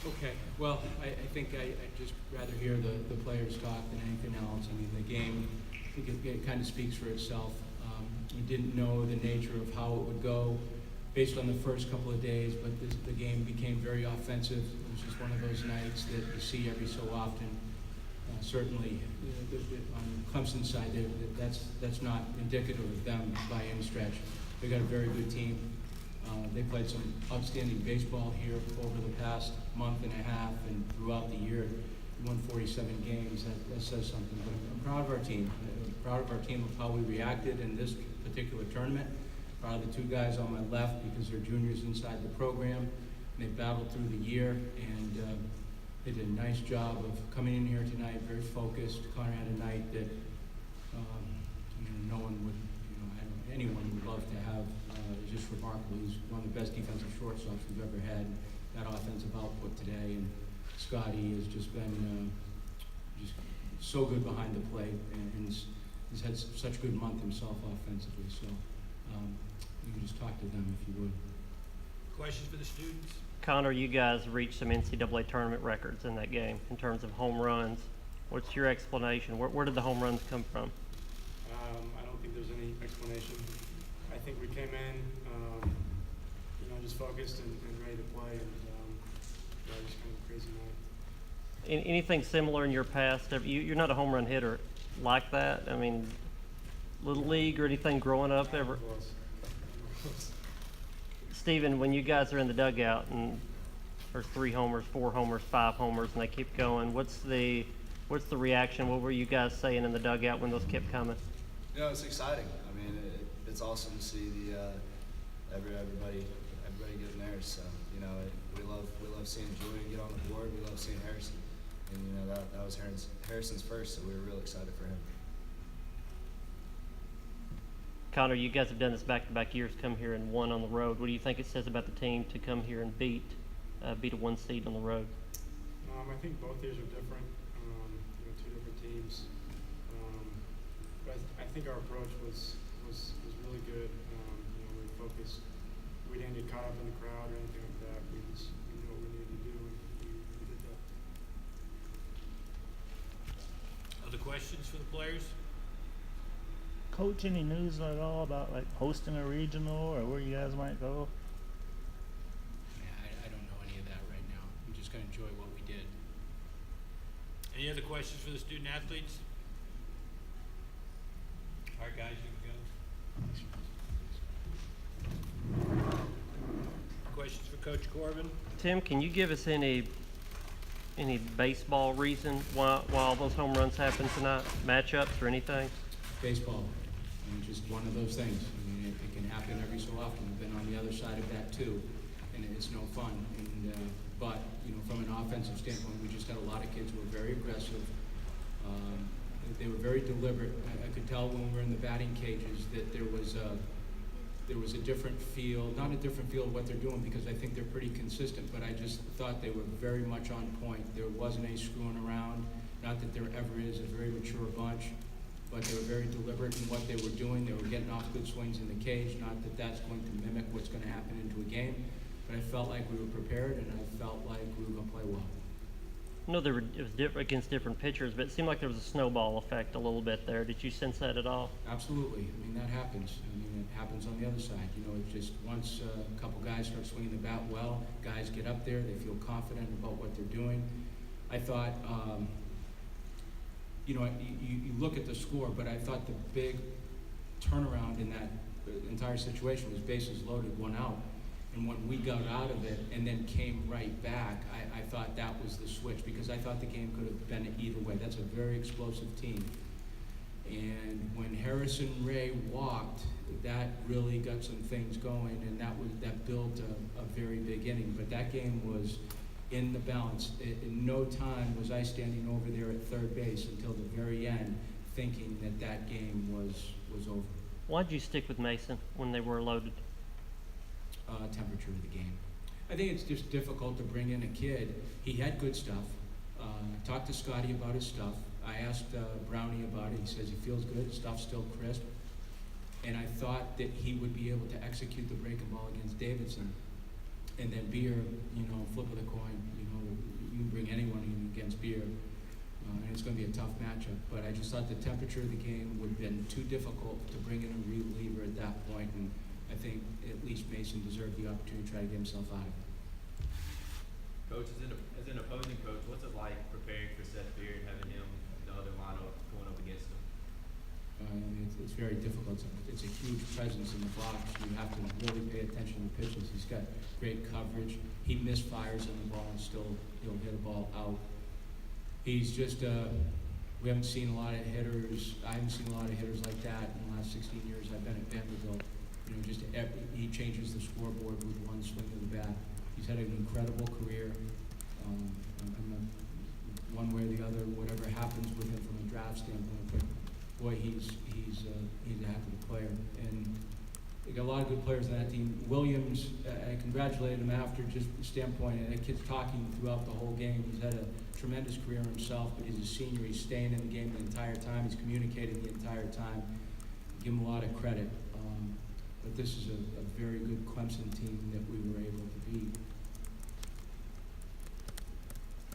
Okay, well, I think I'd just rather hear the players talk than anything else. I mean, the game, I think it kind of speaks for itself. We didn't know the nature of how it would go based on the first couple of days, but the game became very offensive. It was just one of those nights that you see every so often. Certainly, on Clemson's side, that's not indicative of them by any stretch. They got a very good team. They played some outstanding baseball here over the past month and a half and throughout the year. We won 47 games. That says something. But I'm proud of our team. I'm proud of our team of how we reacted in this particular tournament. Proud of the two guys on my left because they're juniors inside the program. They battled through the year, and they did a nice job of coming in here tonight, very focused. Connor had a night that no one would, anyone would love to have. It was just remarkable. He's one of the best defensive shortstops we've ever had. That offensive output today, and Scotty has just been just so good behind the plate, and he's had such a good month himself offensively. So you can just talk to them if you would. Questions for the students? Connor, you guys reached some NCAA tournament records in that game in terms of home runs. What's your explanation? Where did the home runs come from? I don't think there's any explanation. I think we came in, just focused and ready to play, and just kind of a crazy night. Anything similar in your past? You're not a home run hitter like that. I mean, Little League or anything growing up ever? Steven, when you guys are in the dugout and there's 3 homers, 4 homers, 5 homers, and they keep going, what's the reaction? What were you guys saying in the dugout when those kept coming? It's exciting. I mean, it's awesome to see everybody getting theirs. So we love seeing Julian get on the board. We love seeing Harrison, and that was Harrison's first, so we were real excited for him. Connor, you guys have done this back-to-back years, come here and won on the road. What do you think it says about the team to come here and beat a 1 seed on the road? I think both years are different. Two different teams. But I think our approach was really good. We were focused. We didn't get caught up in the crowd or anything like that. We knew what we needed to do, and we did that. Other questions for the players? Coach, any news at all about hosting a regional or where you guys might go? I don't know any of that right now. I'm just going to enjoy what we did. Any other questions for the student athletes? All right, guys, you can go. Questions for Coach Corbin? Tim, can you give us any baseball reason why all those home runs happened tonight? Matchups or anything? Baseball. Just one of those things. I mean, it can happen every so often. I've been on the other side of that too, and it's no fun. And but from an offensive standpoint, we just had a lot of kids who were very aggressive. They were very deliberate. I could tell when we were in the batting cages that there was a different feel, not a different feel of what they're doing, because I think they're pretty consistent. But I just thought they were very much on point. There wasn't any screwing around. Not that there ever is. A very mature bunch. But they were very deliberate in what they were doing. They were getting off good swings in the cage. Not that that's going to mimic what's going to happen into a game, but I felt like we were prepared, and I felt like we were going to play well. I know it was against different pitchers, but it seemed like there was a snowball effect a little bit there. Did you sense that at all? Absolutely. I mean, that happens. I mean, it happens on the other side. It's just once a couple guys start swinging the bat well, guys get up there, they feel confident about what they're doing. I thought, you look at the score, but I thought the big turnaround in that entire situation was bases loaded, 1 out. And when we got out of it and then came right back, I thought that was the switch, because I thought the game could have been either way. That's a very explosive team. And when Harrison Ray walked, that really got some things going, and that built a very big inning. But that game was in the balance. In no time was I standing over there at third base until the very end, thinking that game was over. Why'd you stick with Mason when they were loaded? Temperature of the game. I think it's just difficult to bring in a kid. He had good stuff. Talked to Scotty about his stuff. I asked Brownie about it. He says he feels good. Stuff's still crisp. And I thought that he would be able to execute the breaking ball against Davidson. And then Beer, flip of the coin, it's going to be a tough matchup. But I just thought the temperature of the game would have been too difficult to bring in a reliever at that point, and I think at least Mason deserved the opportunity to try to get himself out of it. Coach, as an opposing coach, what's it like preparing for Seth Beard, having him in the other lineup going up against him? It's very difficult. It's a huge presence in the box. You have to really pay attention to pitches. He's got great coverage. He misfires on the ball and still he'll hit a ball out. He's just we haven't seen a lot of hitters. I haven't seen a lot of hitters like that in the last 16 years I've been at Vanderbilt. You know, he changes the scoreboard with one swing of the bat. He's had an incredible career. One way or the other, whatever happens with him from a draft standpoint, but boy, he's a heck of a player. And they got a lot of good players on that team. Williams, I congratulated him after just the standpoint, and that kid's talking throughout the whole game. He's had a tremendous career himself, but he's a senior. He's staying in the game the entire time. He's communicating the entire time. Give him a lot of credit. But this is a very good Clemson team that we were able to beat.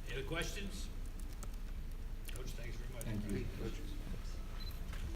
Any other questions? Coach, thanks very much. Thank you. Coach.